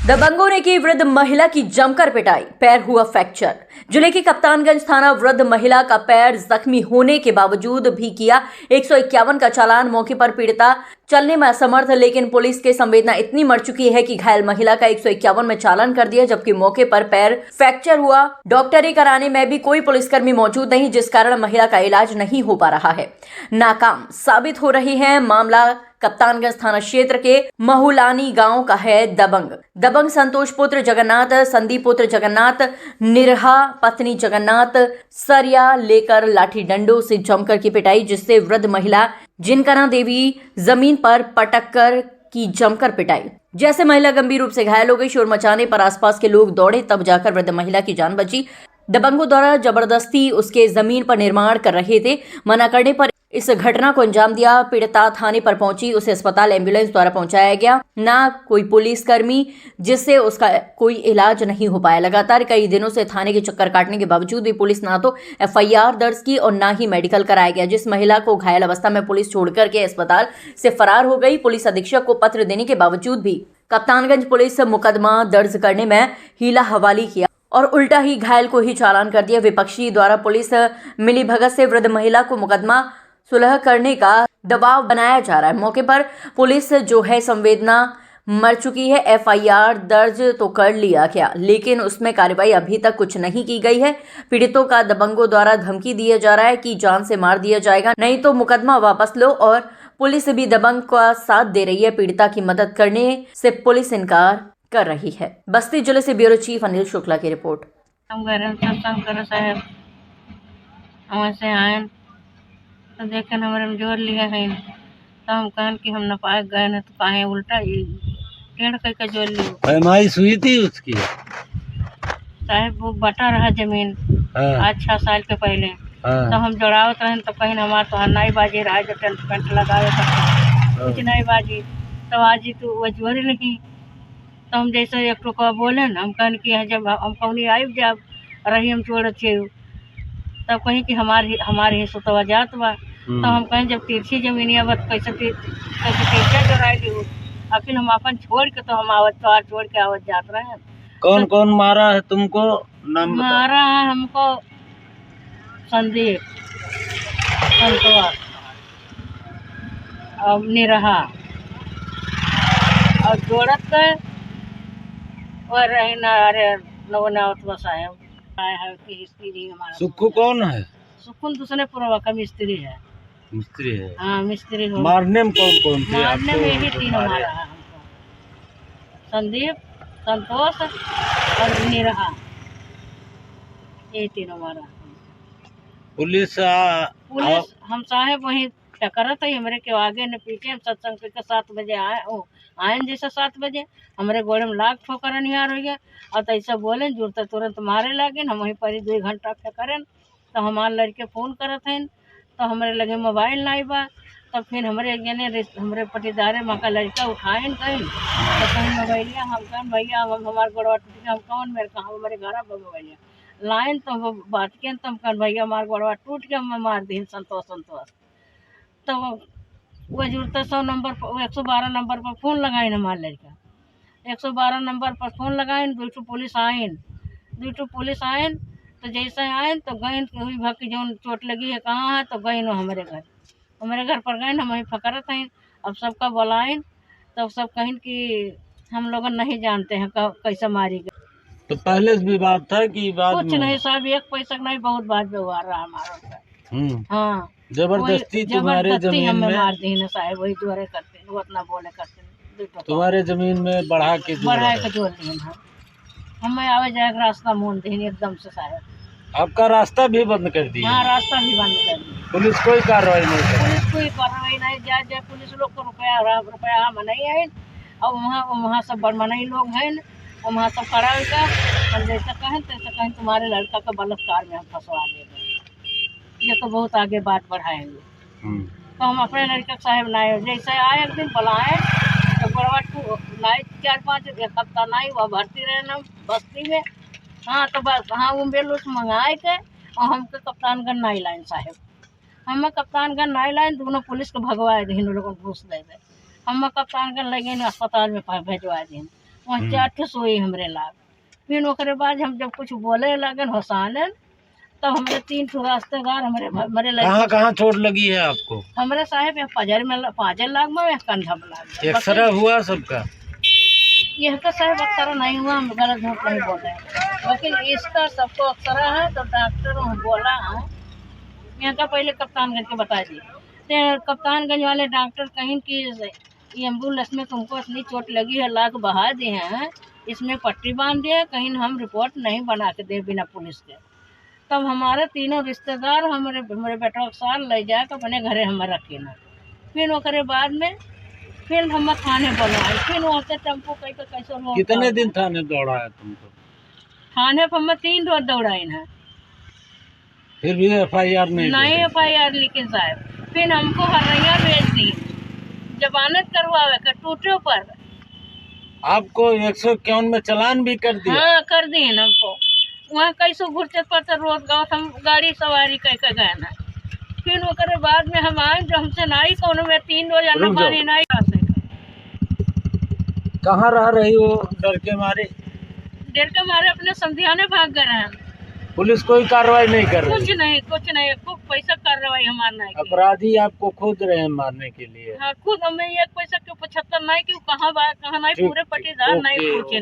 दबंगों ने की वृद्ध महिला की जमकर पिटाई, पैर हुआ फ्रैक्चर। जिले की कप्तानगंज थाना वृद्ध महिला का पैर जख्मी होने के बावजूद भी किया 151 का चालान। मौके पर पीड़िता चलने में असमर्थ, लेकिन पुलिस के संवेदना इतनी मर चुकी है कि घायल महिला का 151 में चालान कर दिया, जबकि मौके पर पैर फ्रैक्चर हुआ। डॉक्टरी कराने में भी कोई पुलिसकर्मी मौजूद नहीं, जिस कारण महिला का इलाज नहीं हो पा रहा है। नाकाम साबित हो रही है। मामला कप्तानगंज थाना क्षेत्र के महुलानी गांव का है। दबंग संतोष पुत्र जगन्नाथ, संदीप पुत्र जगन्नाथ, निरहा पत्नी जगन्नाथ सरिया लेकर लाठी डंडों से जमकर की पिटाई, जिससे वृद्ध महिला जिनकना देवी जमीन पर पटक कर की जमकर पिटाई। जैसे महिला गंभीर रूप से घायल हो गई। शोर मचाने पर आसपास के लोग दौड़े, तब जाकर वृद्ध महिला की जान बची। दबंगों द्वारा जबरदस्ती उसके जमीन पर निर्माण कर रहे थे। मना करने पर इस घटना को अंजाम दिया। पीड़िता थाने पर पहुंची, उसे अस्पताल एम्बुलेंस द्वारा पहुंचाया गया। ना कोई पुलिसकर्मी, जिससे उसका कोई इलाज नहीं हो पाया। लगातार कई दिनों से थाने के चक्कर काटने के बावजूद भी पुलिस ना तो एफआईआर दर्ज की और ना ही मेडिकल कराया गया। जिस महिला को घायल अवस्था में पुलिस छोड़कर के अस्पताल से फरार हो गई। पुलिस अधीक्षक को पत्र देने के बावजूद भी कप्तानगंज पुलिस मुकदमा दर्ज करने में हीला हवाली किया और उल्टा ही घायल को ही चालान कर दिया। विपक्षी द्वारा पुलिस मिलीभगत से वृद्ध महिला को मुकदमा सुलह करने का दबाव बनाया जा रहा है। मौके पर पुलिस जो है संवेदना मर चुकी है। एफआईआर दर्ज तो कर लिया गया, लेकिन उसमें कार्रवाई अभी तक कुछ नहीं की गई है। पीड़ितों का दबंगों द्वारा धमकी दिया जा रहा है कि जान से मार दिया जाएगा, नहीं तो मुकदमा वापस लो। और पुलिस भी दबंग का साथ दे रही है। पीड़िता की मदद करने से पुलिस इनकार कर रही है। बस्ती जिले से ब्यूरो चीफ अनिल शुक्ला की रिपोर्ट। हम घर में सत्संग करो साहब, वहाँ से आए तो देखे हमारे में जोर लिया है, तो हम कहन कि हम न पाए गए न, तो काहे उल्टा टेढ़ करके जोर लियो। पैमाइश हुई थी उसकी साहब वो बटा रहा जमीन आज 6 साल के पहले। तो हम जोड़ावत रहे तो कहीं हमारे तो नहीं बाजी रहा, जो टेंट पेंट लगावे कुछ नहीं बाजी। तो आज ही तो वो जोर नहीं, तो हम जैसे एक टोका बोले न, हम कहन कि जब हम कौनी आयब जब रही हम छोड़ छे, तब कहीं कि हमारे ही सुतवा जात बा। तो हम कहें जब तिरछी जमीनिया बत कैसे तिरछा जोड़ाई हो, आखिर हम अपन छोड़ के तो हम आवत तो छोड़ के आवत जात रहे हैं। कौन तो कौन मारा है तुमको? नाम मारा है हमको संदीप, संतोष और निरहा और जोड़त के और रही ना। अरे नवनावत साहब आए है कि स्त्री हमारा। सुक्खू कौन है? सुकुन दूसरे पुरवा का मिस्त्री है। मिस्त्री है। हाँ मिस्त्री हो। मारने में कौन कौन थे? मारने में यही 3 मारा है हमको, संदीप, संतोष और निरहा, यही 3 मारा। पुलिस पुलिस हम साहेब वही टकरत है हमारे के आगे न पीछे। हम सत्संग के 7 बजे आए जैसे 7 बजे हमारे गोड़े में लाख ठोकर निहार हो गया। और तो ऐसा बोले जुड़ते तुरंत मारे लगे। हम वहीं पर 2 घंटा करें तो हमारे लड़के फ़ोन करत हैं, तो हमारे लगे मोबाइल नहीं बा। तब फिर हमारे जने हमारे पटीदारे माँ का लड़का उठाएं कहीं, तो कहीं मोबाइलिया हम कहें भैया हम हमारे गोड़वा टूट गया। हम कौन मेरे कहाँ हमारे घर पर मोबाइलिया लाइन, तो वो बात के तो हम कहें भैया हमारे गोड़वा टूट गया, मैं मार दी संतोष। तो वो जुड़ते 100 नंबर पर 112 नंबर पर फ़ोन लगाइन हमारे लड़का। 112 नंबर पर फ़ोन लगाइन, 2 पुलिस आइन। तो जैसे आए तो गए हुई भाग की जो चोट लगी है कहाँ है, तो गए नो हमारे घर पर गए। हम वहीं फकरत हैं। अब सबका बुलाएं तो सब कहें कि हम लोग नहीं जानते हैं कैसे मारी गई। तो पहले से भी बात था कि बाद कुछ नहीं साहब, 1 पैसा नहीं, बहुत बात व्यवहार रहा हमारा। हाँ जबरदस्ती तुम्हारे जमीन में मार दी ना साहब, वही जोरे करते वो अपना बोले करते। तुम्हारे जमीन में बढ़ा के जोड़ दिए हमें आवे जाए रास्ता मोड़ दी एकदम से साहब। आपका रास्ता भी बंद कर दिया? हाँ रास्ता भी बंद कर दिया। पुलिस कोई कार्रवाई नहीं कर? पुलिस कोई कार्रवाई नहीं। जाए पुलिस लोग को रुपया हम नहीं है। और वहाँ सब बड़मनई लोग हैं, वहाँ सब खड़ा होकर हम जैसे कहें तैसे कहें तुम्हारे लड़का का बलात्कार में हम फंसवा देंगे। ये तो बहुत आगे बात बढ़ाएंगे। तो हम अपने लड़के साहब नाए जैसे आए एक दिन बुलाए तो बड़वा नाई 4-5 एक हफ्ता नाई वह भर्ती रहे ना बस्ती में। हाँ तो बस हाँ एम्बुलेंस मंगाए के और हमके कप्तानगंज नाई लाइन साहब, हमें कप्तानगंज नाई लाइन दोनों पुलिस को भगवाए दी लोगों घूस दे। हम कप्तानगंज लगे अस्पताल में भेजवा दी। वहाँ 4 ठे सोई हमरे लाग। फिर ओकरे बाद हम जब कुछ बोले लगन हंसाने, तब हमरे 3 ठो रास्तेदार हमरे कहाँ कहाँ चोट लगी है आपको? हमरे साहेब या पाजर लाग में या कंधा में लाग। एक्सरे हुआ सबका? यह तो साहब अक्सर नहीं हुआ, हम गलत झूठ नहीं बोल रहे हैं, लेकिन इसका सबको अक्सर है। तो डॉक्टर बोला है यहाँ का, पहले कप्तानगंज के बता दिए। तो कप्तानगंज वाले डॉक्टर कहीं कि एम्बुलेंस में तुमको इतनी चोट लगी है, लाख बहा दिए हैं, इसमें पट्टी बांध दिए, कहीं हम रिपोर्ट नहीं बना के दे बिना पुलिस के। तब हमारे तीनों रिश्तेदार हमारे बेटा के साथ ले जाकर अपने घरे हमें रखे ना। फिर ओकरे बाद में फिर हम थाने बुलाए, फिर वहाँ से टेम्पो कैसे लोग। कितने दिन थाने दौड़ाया तुमको? थाने पर हम 3 रोज दौड़ाए ना, फिर भी FIR नहीं FIR। लेकिन साहब फिर हमको हरैया भेज दी जमानत करवावे के टूटे पर। आपको 151 में चालान भी कर दिया? हाँ कर दिए ना हमको। वहाँ कैसे घुरचत पर रोज गाँव हम गाड़ी सवारी कह के गए ना। फिर ओकरे बाद में हम आए, जो हमसे नाई कौन में 3 रोज अन्न पानी नाई खा सके। कहाँ रह रही हो डर के मारे? डर के मारे अपने समझियाने भाग गए हैं। पुलिस कोई कार्रवाई नहीं कर रही? कुछ नहीं, खूब पैसा कार्रवाई हमारा नहीं की। अपराधी आपको खोज रहे हैं मारने के लिए? हाँ खुद हमें 1 पैसा क्यों 75 नहीं, क्यों कहाँ नहीं, पूरे पट्टीदार नहीं पूछे।